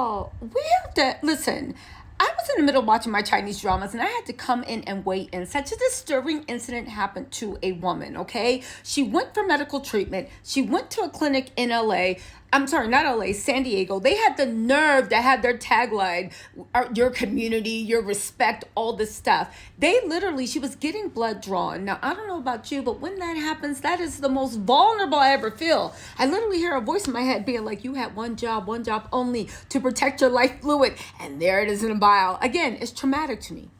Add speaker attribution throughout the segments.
Speaker 1: Oh, we have to listen. I was in the middle of watching my Chinese dramas and I had to come in and weigh in. Such a disturbing incident happened to a woman, okay? She went for medical treatment. She went to a clinic in LA. I'm sorry, not LA, San Diego. They had the nerve to have their tagline, your community, your respect, all this stuff. She was getting blood drawn. Now, I don't know about you, but when that happens, that is the most vulnerable I ever feel. I literally hear a voice in my head being like, you had one job only to protect your life fluid. And there it is in a vial. Again, it's traumatic to me.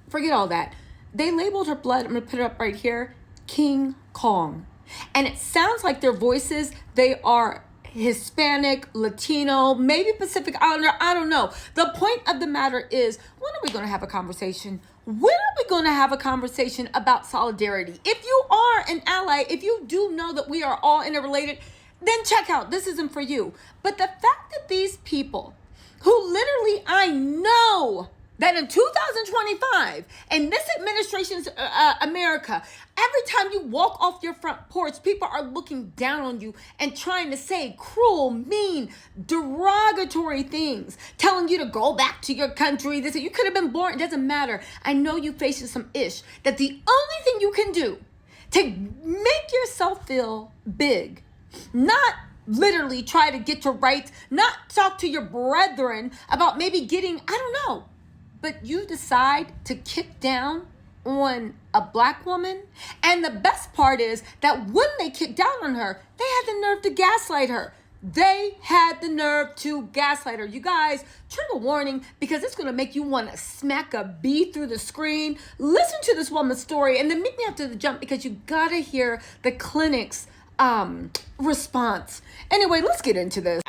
Speaker 1: Forget all that. They labeled her blood, I'm going to put it up right here, King Kong. And it sounds like their voices, they are Hispanic, Latino, maybe Pacific Islander, I don't know. The point of the matter is, when are we going to have a conversation? When are we going to have a conversation about solidarity? If you are an ally, if you do know that we are all interrelated, then check out. This isn't for you. But the fact that these people who literally I know that in 2025, in this administration's America, every time you walk off your front porch, people are looking down on you and trying to say cruel, mean, derogatory things, telling you to go back to your country. This, you could have been born. It doesn't matter. I know you facing some ish. That the only thing you can do to make yourself feel big, not literally try to get your rights, not talk to your brethren about maybe getting, I don't know, but you decide to kick down on a black woman. And the best part is that when they kicked down on her, they had the nerve to gaslight her. They had the nerve to gaslight her. You guys, trigger warning, because it's going to make you want to smack a bee through the screen. Listen to this woman's story and then meet me after the jump, because you got to hear the clinic's response. Anyway, let's get into this.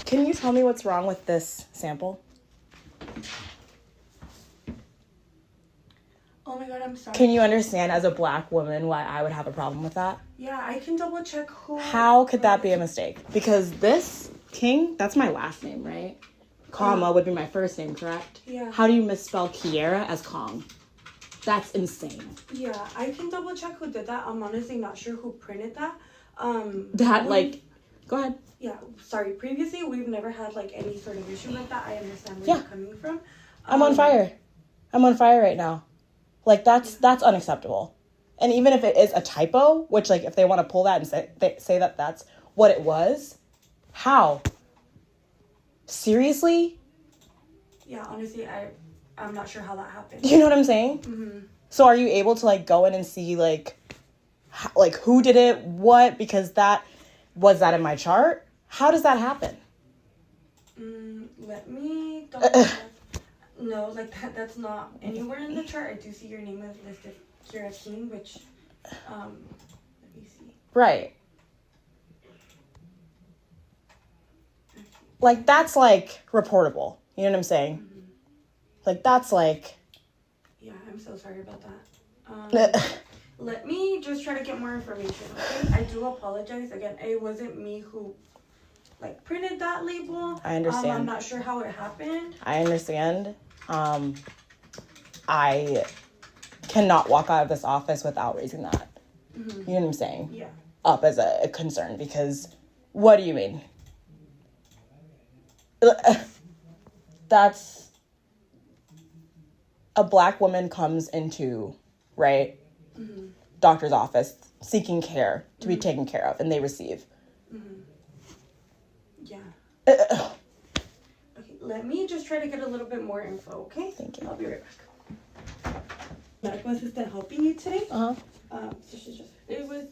Speaker 2: Can you tell me what's wrong with this sample?
Speaker 3: Oh my god, I'm sorry.
Speaker 2: Can you understand as a black woman why I would have a problem with that?
Speaker 3: Yeah, I can double check who.
Speaker 2: How could that be a mistake? Because this King, that's my last name, right? Comma would be my first name, correct?
Speaker 3: Yeah.
Speaker 2: How do you misspell Kiera as Kong? That's insane.
Speaker 3: Yeah, I can double check who did that. I'm honestly not sure who printed that.
Speaker 2: Go ahead.
Speaker 3: Yeah, sorry. Previously, we've never had like any sort of issue like that. I understand where you're coming from.
Speaker 2: I'm on fire. I'm on fire right now. Like, that's unacceptable. And even if it is a typo, which, like, if they want to pull that and say that that's what it was, how? Seriously?
Speaker 3: Yeah, honestly, I'm not sure how that happened.
Speaker 2: You know what I'm saying?
Speaker 3: Mm-hmm.
Speaker 2: So are you able to, like, go in and see, like who did it, what? Because was that in my chart? How does that happen?
Speaker 3: Let me double check. No, like that's not anywhere in the chart. I do see your name is listed here as King, which, let me see.
Speaker 2: Right. Like, that's, like, reportable. You know what I'm saying?
Speaker 3: Mm-hmm.
Speaker 2: Like, that's, like...
Speaker 3: Yeah, I'm so sorry about that. Let me just try to get more information, okay? I do apologize. Again, it wasn't me who, like, printed that label.
Speaker 2: I understand.
Speaker 3: I'm not sure how it happened.
Speaker 2: I understand. I cannot walk out of this office without raising that. Mm-hmm. You know what I'm saying?
Speaker 3: Yeah.
Speaker 2: Up as a concern, because what do you mean? That's a black woman comes into, right, doctor's office seeking care to be taken care of, and they receive.
Speaker 3: Yeah. Okay, let me just try to get a little bit more info, okay?
Speaker 2: Thank you.
Speaker 3: I'll be right back. Medical assistant helping you today?
Speaker 2: Uh-huh.
Speaker 3: So she's just...
Speaker 4: It was,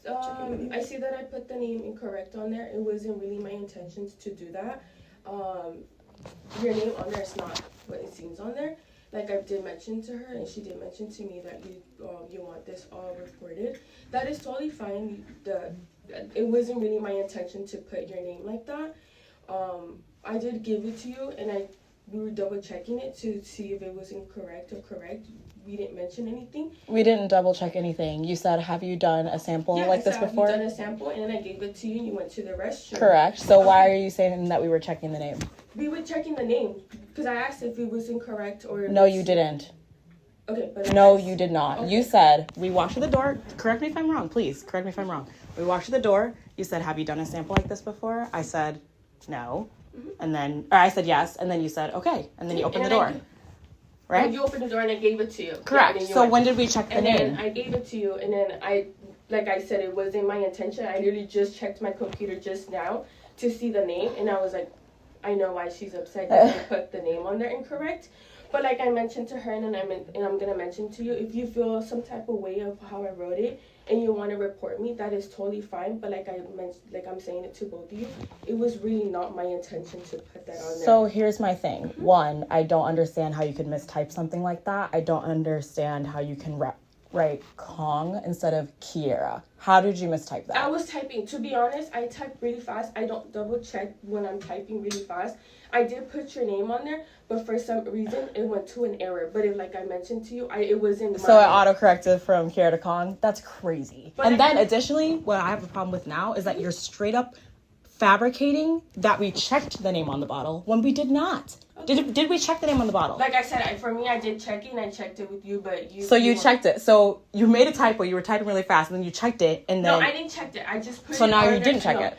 Speaker 4: I see that I put the name incorrect on there. It wasn't really my intentions to do that. Your name on there is not what it seems on there. Like I did mention to her, and she did mention to me that you want this all reported. That is totally fine. It wasn't really my intention to put your name like that. I did give it to you, and we were double checking it to see if it was incorrect or correct. We didn't mention anything.
Speaker 2: We didn't double check anything. You said, have you done a sample like this before?
Speaker 4: Have you done a sample, and then I gave it to you, and you went to the restroom.
Speaker 2: Correct. So why are you saying that we were checking the name?
Speaker 4: We were checking the name, because I asked if it was incorrect or...
Speaker 2: No, you didn't.
Speaker 4: Okay, but...
Speaker 2: No, you did not.
Speaker 4: Okay.
Speaker 2: You said, we walked through the door. Correct me if I'm wrong, please. Correct me if I'm wrong. We walked through the door. You said, have you done a sample like this before? I said, no. And then, or I said yes, and then you said okay, and then you opened the door. Right?
Speaker 4: You opened the door and I gave it to you.
Speaker 2: Correct.
Speaker 4: Yeah,
Speaker 2: so when did we check the name?
Speaker 4: Then I gave it to you, and then like I said, it wasn't my intention. I literally just checked my computer just now to see the name, and I was like, I know why she's upset because I put the name on there incorrect. But like I mentioned to her, and I'm gonna mention to you, if you feel some type of way of how I wrote it, and you want to report me, that is totally fine. But like I mentioned, like I'm saying it to both of you, it was really not my intention to put that on there.
Speaker 2: So here's my thing. One, I don't understand how you could mistype something like that. I don't understand how you can write Kong instead of Kiera. How did you mistype that?
Speaker 4: I was typing. To be honest, I type really fast. I don't double check when I'm typing really fast. I did put your name on there, but for some reason it went to an error. But if, like I mentioned to you, it was in.
Speaker 2: So it auto-corrected from Kiera to Kong. That's crazy.
Speaker 4: But
Speaker 2: and then additionally, what I have a problem with now is that you're straight up fabricating that we checked the name on the bottle when we did not. Okay. Did we check the name on the bottle?
Speaker 4: Like I said, for me, I did check it and I checked it with you, but you.
Speaker 2: So you checked it. So you made a typo. You were typing really fast, and then you checked it, and then.
Speaker 4: No, I didn't check it. I just put.
Speaker 2: So now you didn't check it.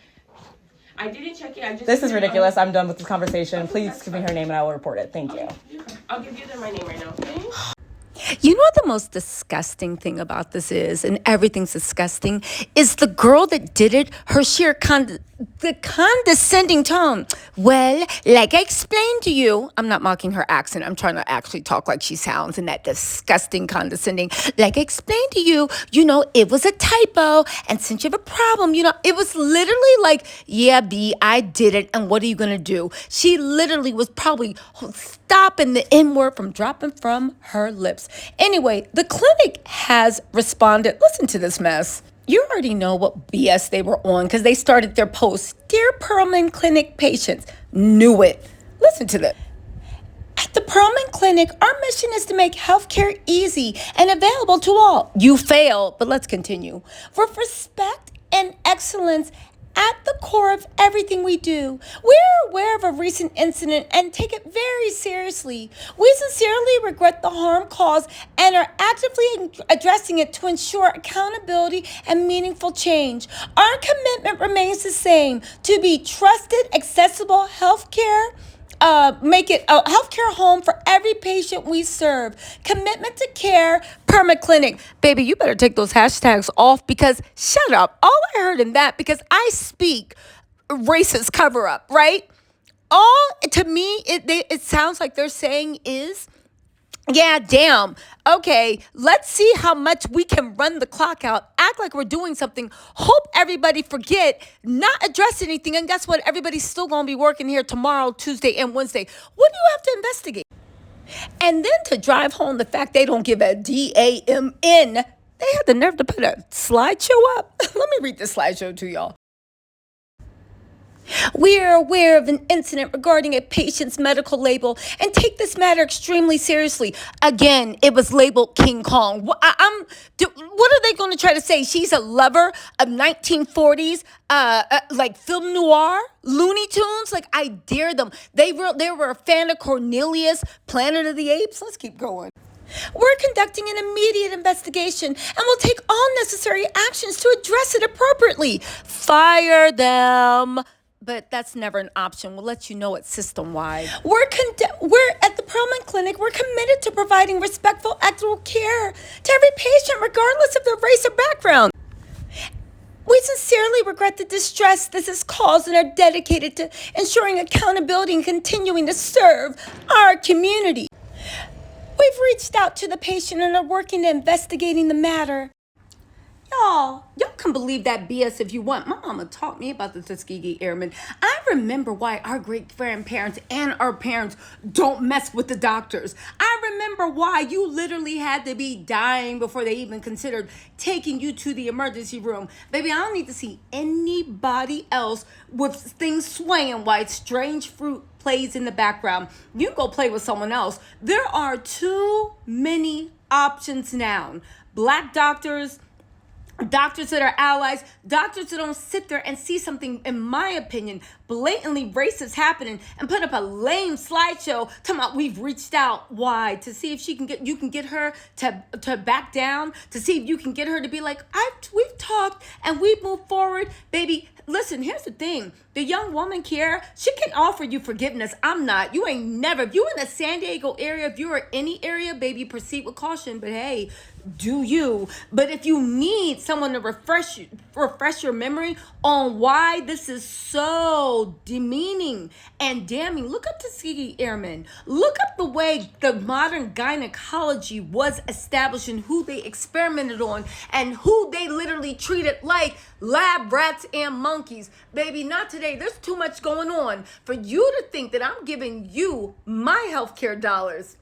Speaker 4: I didn't check it. I just.
Speaker 2: This is ridiculous. I'm done with this conversation. Please give me her name, and I will report it. Thank you.
Speaker 4: I'll give you my name right now. Okay?
Speaker 1: You know what the most disgusting thing about this is, and everything's disgusting, is the girl that did it, her sheer the condescending tone. Well, like I explained to you, I'm not mocking her accent. I'm trying to actually talk like she sounds in that disgusting condescending. Like I explained to you, it was a typo. And since you have a problem, it was literally like, yeah, B, I did it. And what are you going to do? She literally was probably stopping the N word from dropping from her lips. Anyway, the clinic has responded. Listen to this mess. You already know what BS they were on because they started their post. Dear Perlman Clinic patients, knew it. Listen to this. At the Perlman Clinic, our mission is to make healthcare easy and available to all. You failed, but let's continue. With respect and excellence at the core of everything we do. We're aware of a recent incident and take it very seriously. We sincerely regret the harm caused and are actively addressing it to ensure accountability and meaningful change. Our commitment remains the same: to be trusted, accessible healthcare. Make it a healthcare home for every patient we serve. Commitment to care, Permaclinic. Baby, you better take those hashtags off because shut up. All I heard in that, because I speak racist cover up, right? All to me, it sounds like they're saying is, yeah, damn. Okay, let's see how much we can run the clock out, act like we're doing something, hope everybody forget, not address anything, and guess what? Everybody's still going to be working here tomorrow, Tuesday, and Wednesday. What do you have to investigate? And then to drive home the fact they don't give a DAMN, they had the nerve to put a slideshow up. Let me read the slideshow to y'all. We are aware of an incident regarding a patient's medical label and take this matter extremely seriously. Again, it was labeled King Kong. What are they going to try to say? She's a lover of 1940s, like film noir, Looney Tunes? Like, I dare them. They were a fan of Cornelius, Planet of the Apes. Let's keep going. We're conducting an immediate investigation and will take all necessary actions to address it appropriately. Fire them. But that's never an option. We'll let you know it's system-wide. We're at the Perlman Clinic. We're committed to providing respectful, equitable care to every patient, regardless of their race or background. We sincerely regret the distress this has caused and are dedicated to ensuring accountability and continuing to serve our community. We've reached out to the patient and are working to investigating the matter. Y'all can believe that BS if you want. My mama taught me about the Tuskegee Airmen. I remember why our great-grandparents and our parents don't mess with the doctors. I remember why you literally had to be dying before they even considered taking you to the emergency room. Baby, I don't need to see anybody else with things swaying while strange fruit plays in the background. You go play with someone else. There are too many options now. Black doctors, doctors that are allies, doctors that don't sit there and see something, in my opinion, blatantly racist happening and put up a lame slideshow talking about we've reached out. Why? To see if you can get her to back down, to see if you can get her to be like, we've talked and we've moved forward. Baby, listen, here's the thing. The young woman, Kiara, she can offer you forgiveness. I'm not. You ain't never. If you're in the San Diego area, if you're in any area, baby, proceed with caution. But hey, do you. But if you need someone to refresh your memory on why this is so demeaning and damning, look up Tuskegee Airmen. Look up the way the modern gynecology was established and who they experimented on and who they literally treated like lab rats and monkeys. Baby, not today. There's too much going on for you to think that I'm giving you my healthcare dollars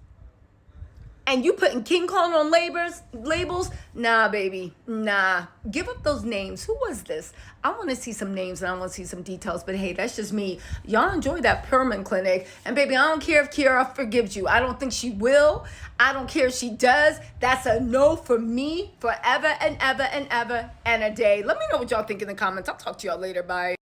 Speaker 1: and you putting King Kong on labels. Nah, baby, nah. Give up those names. Who was this? I want to see some names and I want to see some details, but hey, that's just me. Y'all enjoy that Perman clinic. And baby, I don't care if Kiara forgives you. I don't think she will. I don't care if she does. That's a no for me forever and ever and ever and a day. Let me know what y'all think in the comments. I'll talk to y'all later. Bye.